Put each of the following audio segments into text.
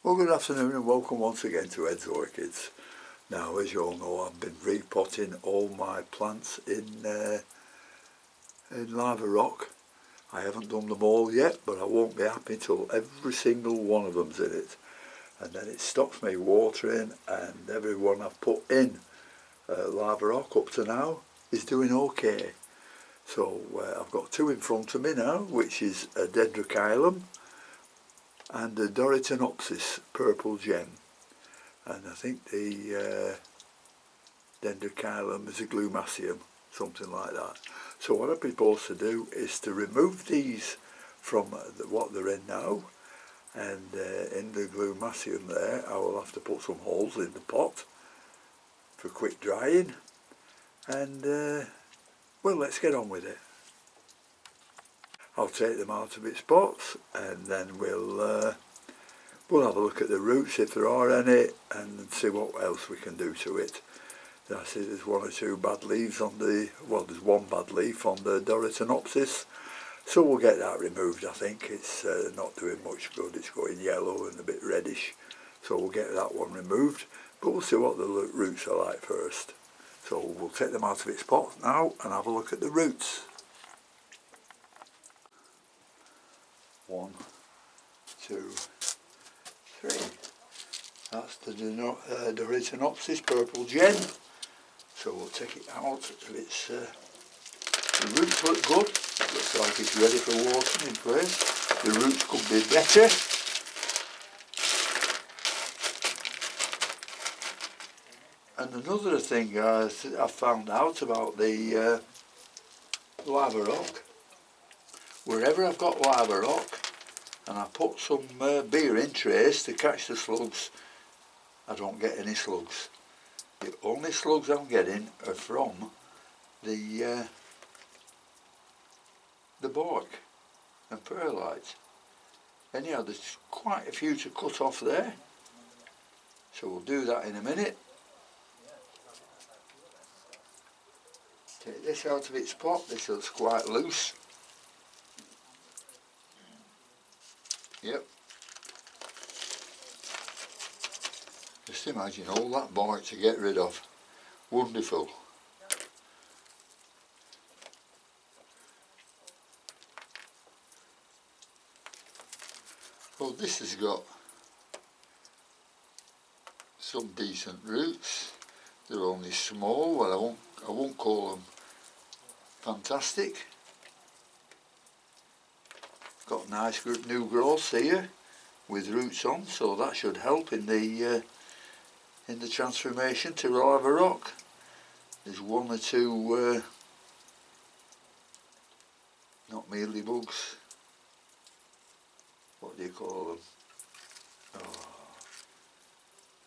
Well, good afternoon and welcome once again to Ed's Orchids. Now, as you all know, I've been repotting all my plants in lava rock. I haven't done them all yet, but I won't be happy until every single one of them's in it. And then it stops me watering, and every one I've put in lava rock up to now is doing okay. So I've got two in front of me now, which is a dendrochilum and the Doritonopsis purple gem, and I think the dendrochilum is a glumaceum, something like that. So what I propose to do is to remove these from what they're in now, and in the glumaceum there I will have to put some holes in the pot for quick drying, and well, let's get on with it. I'll take them out of its pots, and then we'll have a look at the roots if there are any, and see what else we can do to it. I see there's one or two bad leaves on the, well, there's one bad leaf on the Doritonopsis, so we'll get that removed. I think it's not doing much good, it's going yellow and a bit reddish, so we'll get that one removed, but we'll see what the roots are like first. So we'll take them out of its pot now and have a look at the roots. 1, 2, 3. That's the Doritonopsis purple gem. So we'll take it out of its. The roots look good. Looks like it's ready for watering in place. The roots could be better. And another thing I found out about the lava rock. Wherever I've got lava rock, and I put some beer in trays to catch the slugs, I don't get any slugs. The only slugs I'm getting are from the bark and perlite. Anyhow, there's quite a few to cut off there, so we'll do that in a minute. Take this out of its pot. This looks quite loose. Yep. Just imagine all that bark to get rid of. Wonderful. Well, this has got some decent roots. They're only small. Well, I won't call them fantastic. Got nice new growths here with roots on, so that should help in the transformation to lava rock. There's one or two not mealybugs. What do you call them? Oh,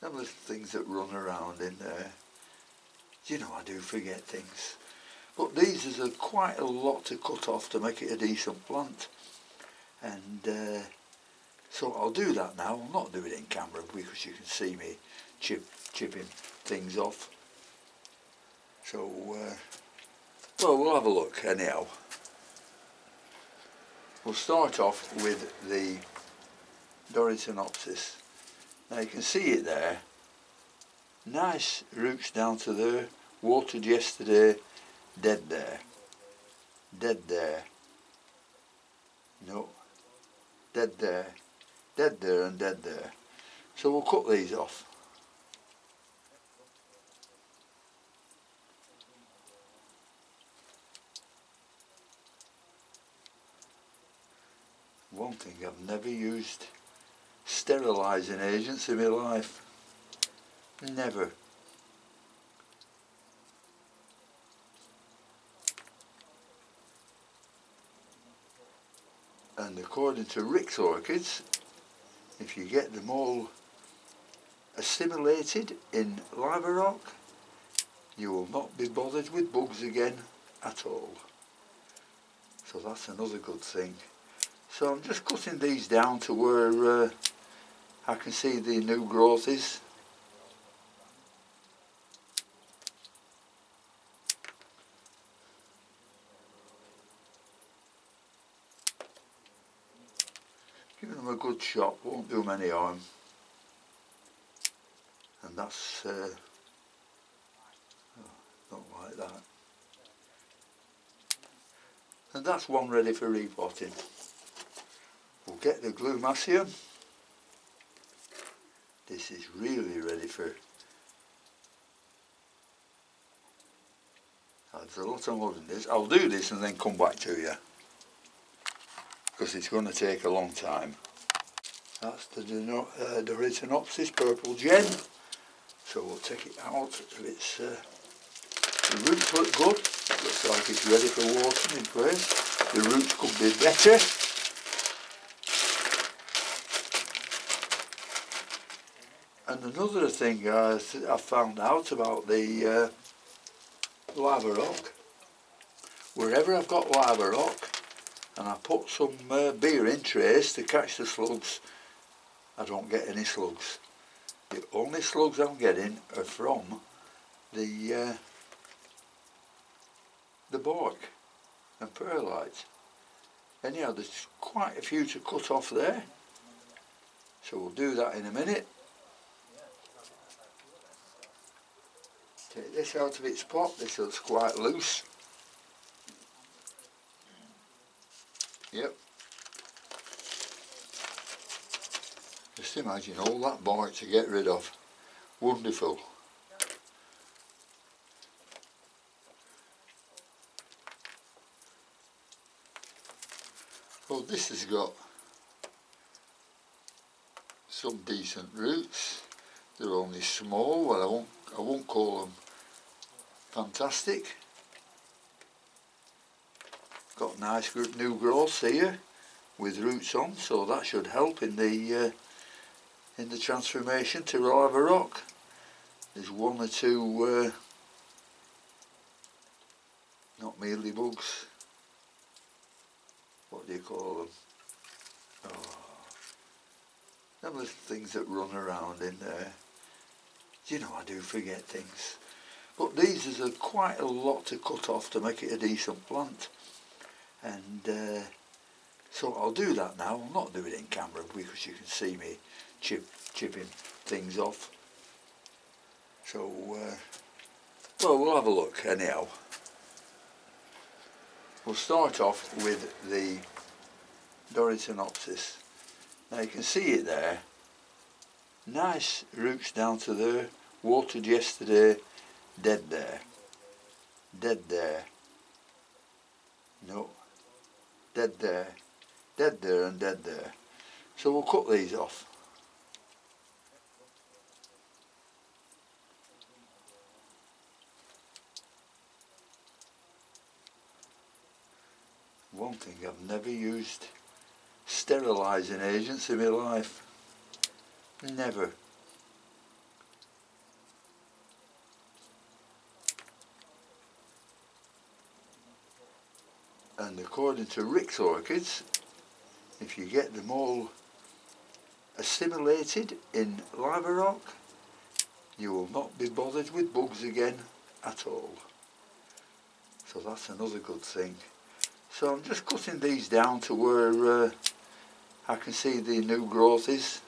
them little things that run around in there. You know, I do forget things. But these is quite a lot to cut off to make it a decent plant. And so I'll do that now. I'll not do it in camera because you can see me chipping things off. So, well, we'll have a look anyhow. We'll start off with the Doritonopsis. Now you can see it there. Nice roots down to there. Watered yesterday. Dead there. Dead there. No. Dead there. Dead there and dead there. So we'll cut these off. One thing, I've never used sterilising agents in my life. Never. And according to Rick's Orchids, if you get them all assimilated in lava rock, you will not be bothered with bugs again at all. So that's another good thing. So I'm just cutting these down to where I can see the new growth is. Giving them a good shot, won't do them any harm. and that's don't like that. And that's one ready for repotting. We'll get the glumasium. This is really ready for. There's a lot of mud in this. I'll do this and then come back to you, because it's going to take a long time. That's the Repotting purple gem. So we'll take it out. It's the roots look good. It looks like it's ready for watering in place. The roots could be better. And another thing I found out about the lava rock. Wherever I've got lava rock and I put some beer in trays to catch the slugs, I don't get any slugs. The only slugs I'm getting are from the bark and perlite. Anyhow, there's quite a few to cut off there, so we'll do that in a minute. Take this out of its pot. This looks quite loose. Yep. Just imagine all that bark to get rid of. Wonderful. Well, this has got some decent roots. They're only small. Well, I won't call them fantastic. Got nice new growth here with roots on, so that should help in the transformation to lava rock. There's one or two not mealybugs. What do you call them? Oh, them little things that run around in there. You know, I do forget things. But these is quite a lot to cut off to make it a decent plant. And so I'll do that now. I'll not do it in camera because you can see me chipping things off. So, well, we'll have a look anyhow. We'll start off with the Repotting. Now you can see it there. Nice roots down to there. Watered yesterday. Dead there. Dead there. No. Dead there. Dead there and dead there. So we'll cut these off. One thing, I've never used sterilising agents in my life. Never. And according to Rick's Orchids, if you get them all assimilated in lava rock, you will not be bothered with bugs again at all. So that's another good thing. So I'm just cutting these down to where I can see the new growth is.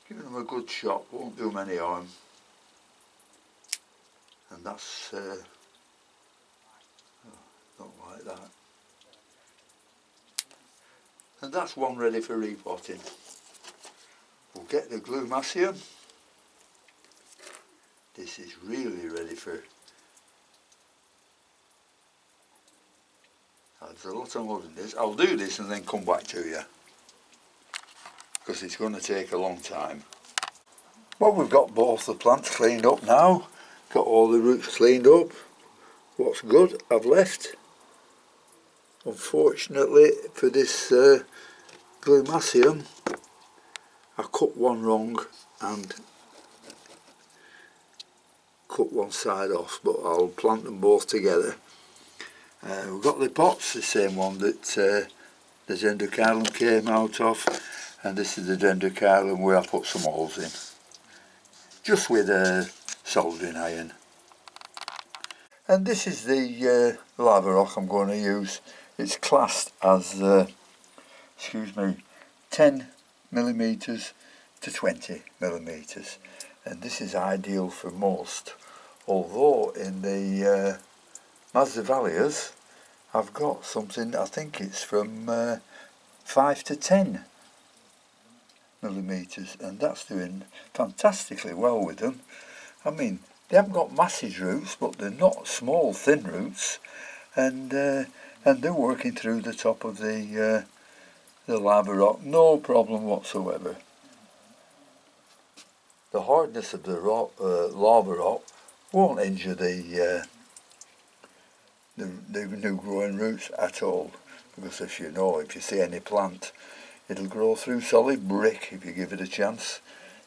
Giving them a good shot, won't do them any harm. And that's, don't like that. And that's one ready for repotting. We'll get the glumasium. This is really ready for. There's a lot of mud in this. I'll do this and then come back to you, because it's going to take a long time. Well, we've got both the plants cleaned up now. Got all the roots cleaned up. What's good, I've left. Unfortunately for this glumasium, I cut one wrong and cut one side off, but I'll plant them both together. We've got the pots, the same one that the dendrocarpum came out of, and this is the dendrocarpum where I put some holes in, just with a soldering iron. And this is the lava rock I'm going to use. It's classed as, excuse me, 10 millimetres to 20 millimetres, and this is ideal for most. Although in the Mazdavallias I've got something, I think it's from 5 to 10 millimetres, and that's doing fantastically well with them. I mean, they haven't got massive roots, but they're not small, thin roots, and they're working through the top of the lava rock, no problem whatsoever. The hardness of the lava rock won't injure the new growing roots at all, because as you know, if you see any plant, it'll grow through solid brick if you give it a chance.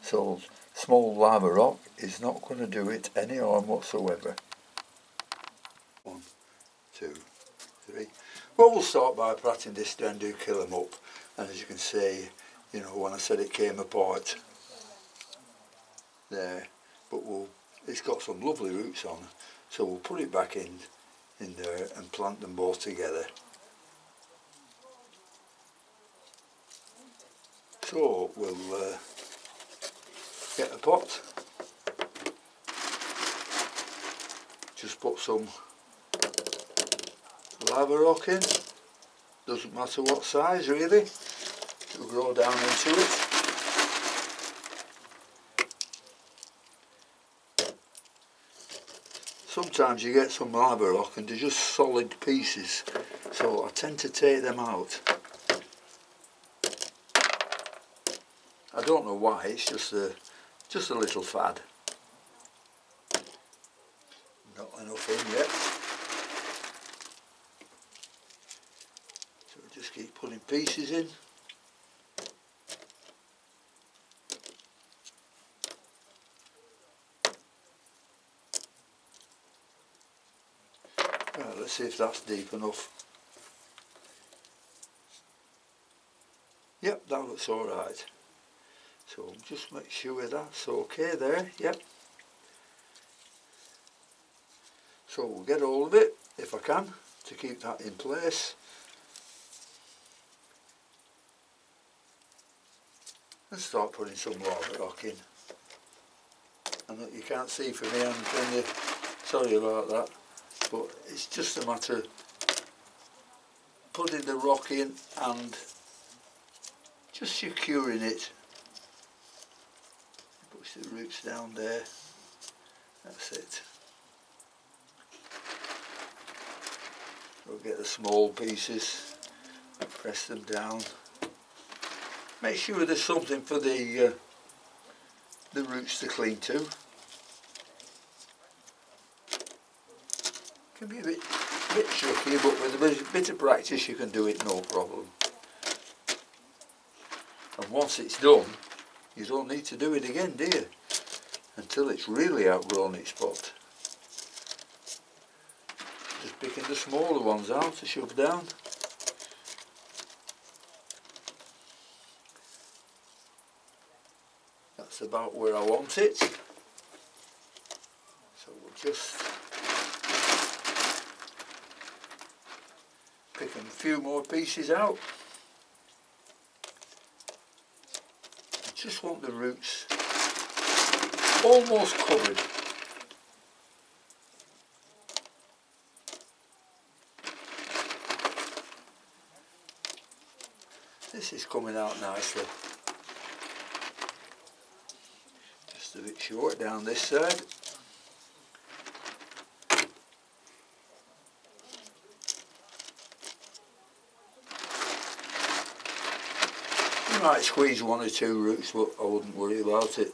So small lava rock is not going to do it any harm whatsoever. 1, 2, 3. Well, we'll start by patting this down to kill them up, and as you can see, you know, when I said it came apart there, but it's got some lovely roots on, so we'll put it back in there and plant them both together. So we'll get a pot, just put some lava rock in, doesn't matter what size really, it'll grow down into it. Sometimes you get some lava rock and they're just solid pieces, so I tend to take them out. I don't know why, it's just a little fad. Not enough in yet. So just keep putting pieces in. Right, let's see if that's deep enough. Yep, that looks alright. So just make sure that's okay there, yep. So we'll get hold of it, if I can, to keep that in place. And start putting some lava rock in. And you can't see from my hand, can you? Sorry about that. But it's just a matter of putting the rock in and just securing it. Push the roots down there. That's it. We'll get the small pieces, press them down. Make sure there's something for the roots to cling to. Can be a bit tricky, but with a bit of practice you can do it no problem. And once it's done, you don't need to do it again, do you? Until it's really outgrown its pot. Just picking the smaller ones out to shove down. That's about where I want it. So we'll just pick a few more pieces out. I just want the roots almost covered. This is coming out nicely. Just a bit short down this side. You might squeeze 1 or 2 roots, but I wouldn't worry about it.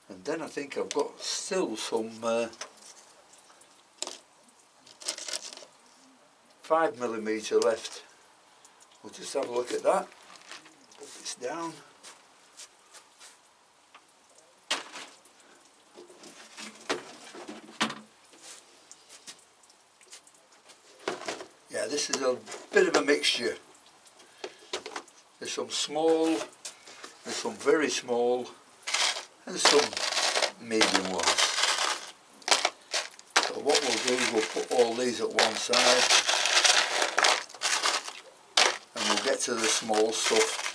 And then I think I've got still some 5mm left. We'll just have a look at that. Put this down. Yeah, this is a bit of a mixture. There's some small, there's some very small, and some medium ones. these at one side, and we'll get to the small stuff.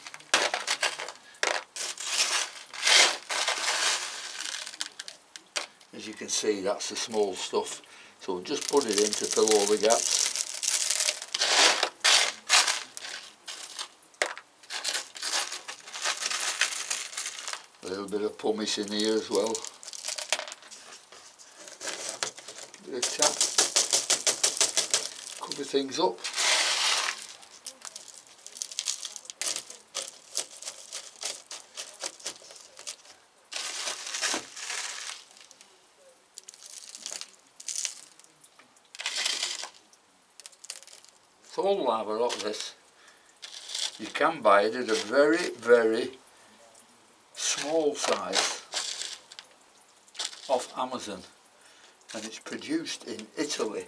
As you can see, that's the small stuff, so we'll just put it in to fill all the gaps. A little bit of pumice in here as well. Bit of tap. Cover things up. It's all lava rock, this. You can buy it at a very, very small size off Amazon, and it's produced in Italy,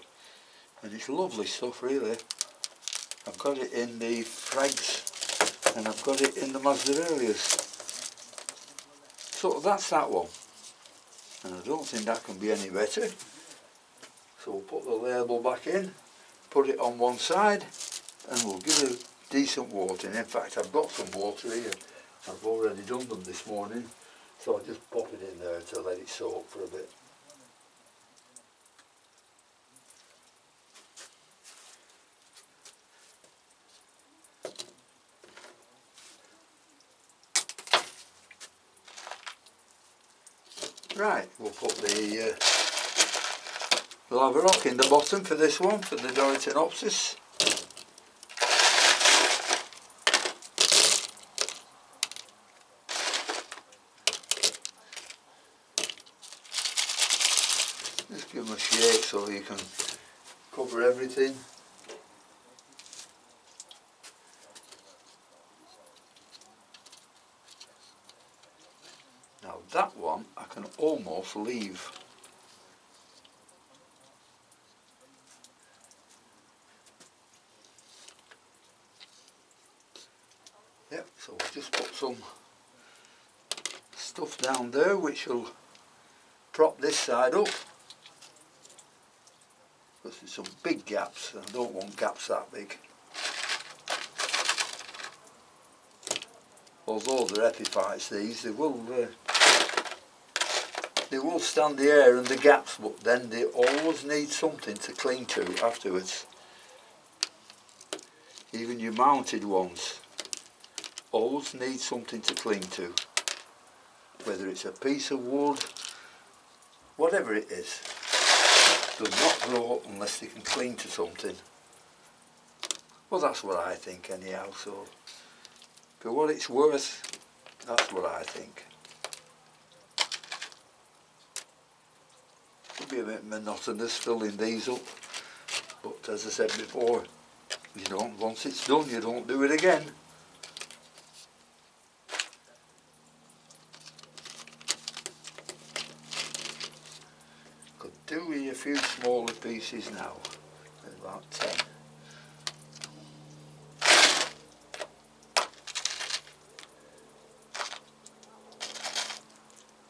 and it's lovely stuff really. I've got it in the frags and I've got it in the Mazdavelias. So that's that one, and I don't think that can be any better. So we'll put the label back in, put it on one side, and we'll give it a decent watering. In fact, I've got some water here. I've already done them this morning, so I'll just pop it in there to let it soak for a bit. Right, we'll put the lava rock in the bottom for this one, for the Doryctinopsis. Just give them a shake so you can cover everything. Now that one I can almost leave. Yep, so we'll just put some stuff down there which will prop this side up. Because there's some big gaps, and I don't want gaps that big. Although they're epiphytes, these, they will stand the air and the gaps, but then they always need something to cling to afterwards. Even your mounted ones always need something to cling to. Whether it's a piece of wood, whatever it is, does not grow unless they can cling to something. Well, that's what I think anyhow, so for what it's worth, that's what I think. It'll be a bit monotonous filling these up, but as I said before, once it's done, you don't do it again. Could do with a few smaller pieces now, about 10.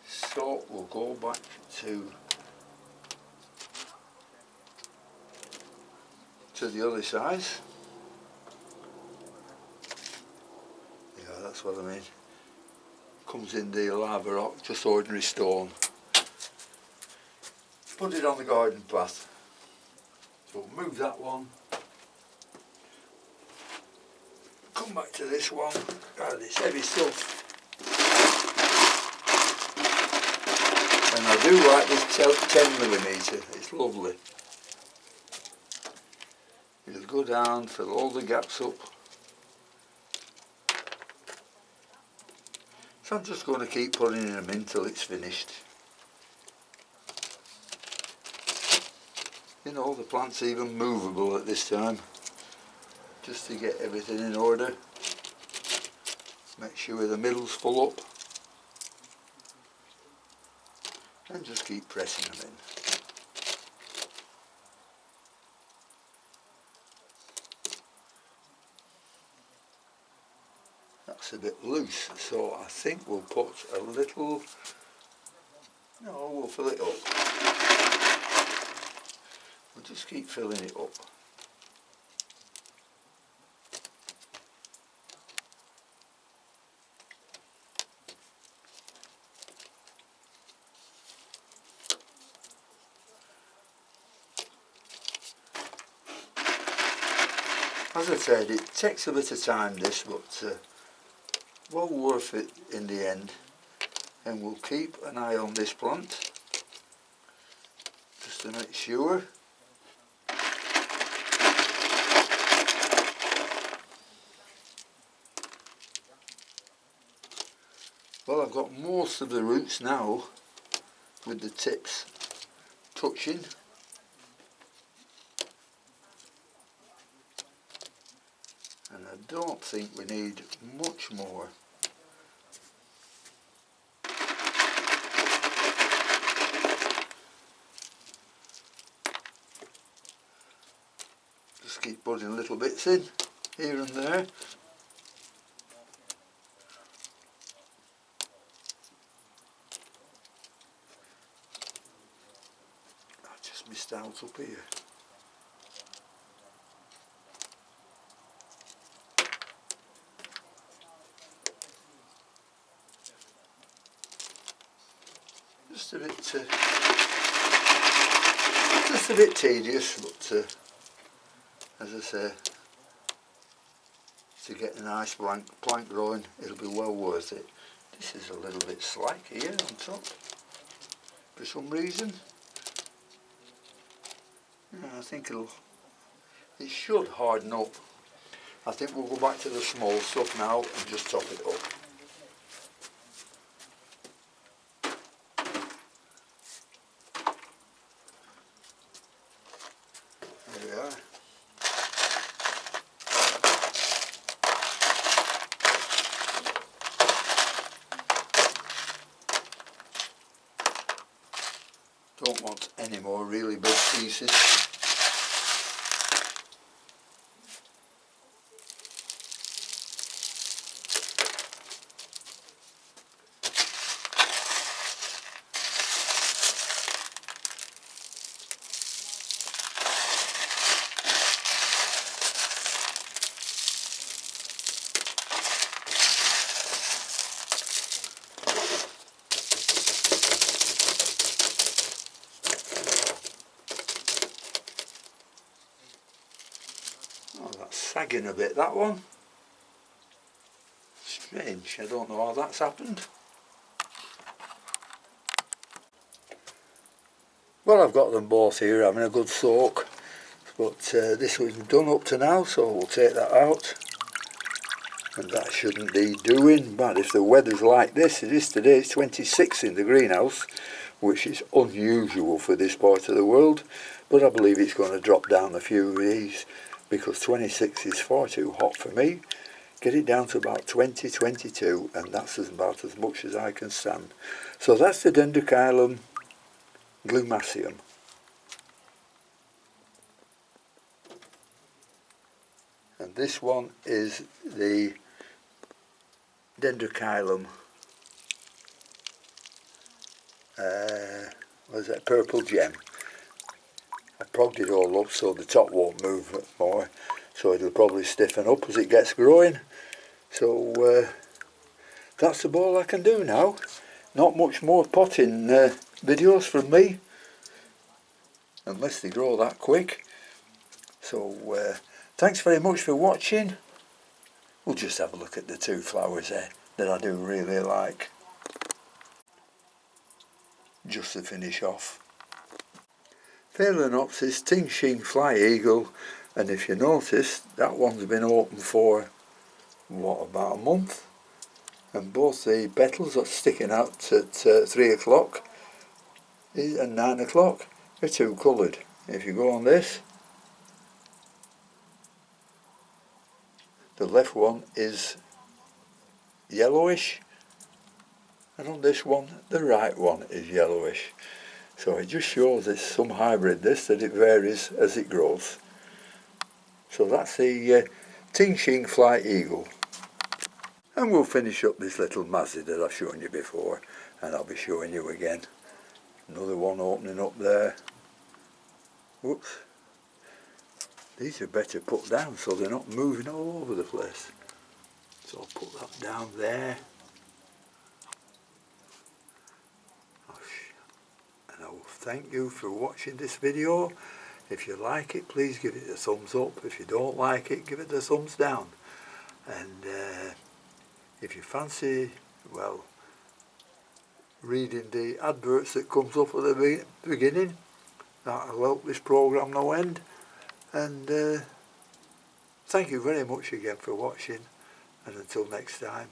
So we'll go back to the other side. Yeah, that's what I mean. Comes in the lava rock, just ordinary stone. Put it on the garden path. So we'll move that one. Come back to this one. God, it's heavy stuff. And I do like this 10mm, it's lovely. It'll go down, fill all the gaps up. So I'm just going to keep putting them in till it's finished. You know, the plant's even movable at this time, just to get everything in order. Make sure the middle's full up. And just keep pressing them in. That's a bit loose, so I think we'll put a little, no, we'll fill it up. We'll just keep filling it up. As I said, it takes a bit of time this, but well worth it in the end. And we'll keep an eye on this plant just to make sure. Well, I've got most of the roots now with the tips touching. And I don't think we need much more. Just keep putting little bits in, here and there. I just missed out up here. Just a bit tedious, but as I say, to get a nice plant growing, it'll be well worth it. This is a little bit slack here on top, for some reason. Yeah, I think it should harden up. I think we'll go back to the small stuff now and just top it up. There we are. Don't want any more really big pieces. Oh, that's sagging a bit, that one. Strange, I don't know how that's happened. Well, I've got them both here having a good soak, but this was done up to now, so we'll take that out. And that shouldn't be doing bad if the weather's like this. It is today, it's 26 in the greenhouse, which is unusual for this part of the world, but I believe it's going to drop down a few of these because 26 is far too hot for me. Get it down to about 20, 22, and that's about as much as I can stand. So that's the Dendrochilum glumaceum. And this one is the Dendrochilum what is that, purple gem. I progged it all up so the top won't move more, so it'll probably stiffen up as it gets growing. So that's about all I can do now. Not much more potting videos from me, unless they grow that quick. So thanks very much for watching. We'll just have a look at the two flowers there that I do really like, just to finish off. Phalaenopsis, Ting Shing Fly Eagle, and if you notice, that one's been open for, what, about a month? And both the petals are sticking out at 3 o'clock and 9 o'clock. They're two coloured. If you go on this, the left one is yellowish, and on this one the right one is yellowish. So it just shows there's some hybrid that it varies as it grows. So that's the Ting Shing Fly Eagle. And we'll finish up this little mazzy that I've shown you before, and I'll be showing you again. Another one opening up there. Whoops. These are better put down so they're not moving all over the place. So I'll put that down there. And I will thank you for watching this video. If you like it, please give it a thumbs up. If you don't like it, give it a thumbs down. And if you fancy, well, reading the adverts that comes up at the beginning, that'll help this program no end. And thank you very much again for watching, and until next time,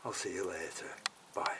I'll see you later. Bye.